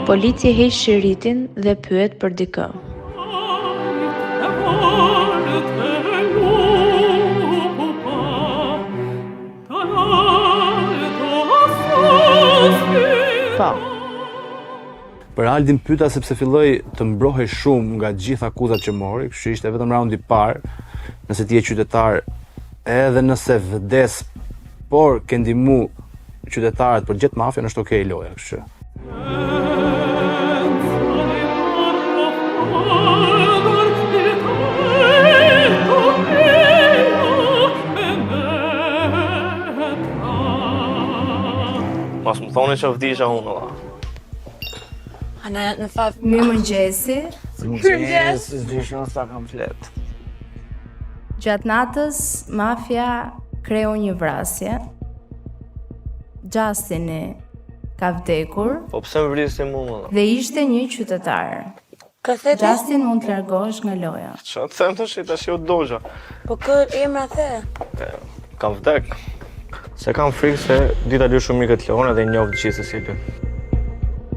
Policia heq shiritin dhe pyet për dikë. Po. Për Aldin pyeta sepse filloi të mbrohej shumë nga gjitha akuzat që mori, kështu ishte vetëm raundi i parë. Nëse ti je qytetar, edhe nëse vdes, por ke ndihmu qytetarët për gjetë mafian, është okej loja, kështu. Mas më thoni që vdisha unë, alla. Në fakt, Mirëmëngjesi. Mëngjes, s'dishon sa kam flet. Gjatë natës, mafia kreu një vrasje. Justini ka vdekur Po pse më vrisni mu, alla? dhe ishte një qytetar. këtheti, Justin mund të largohesh nga loja. Qa të them të shita që u dogja? po emra the. Kam vdek. Se kam frikë se dita dy shumë i këtë lona dhe njohë të gjithë se si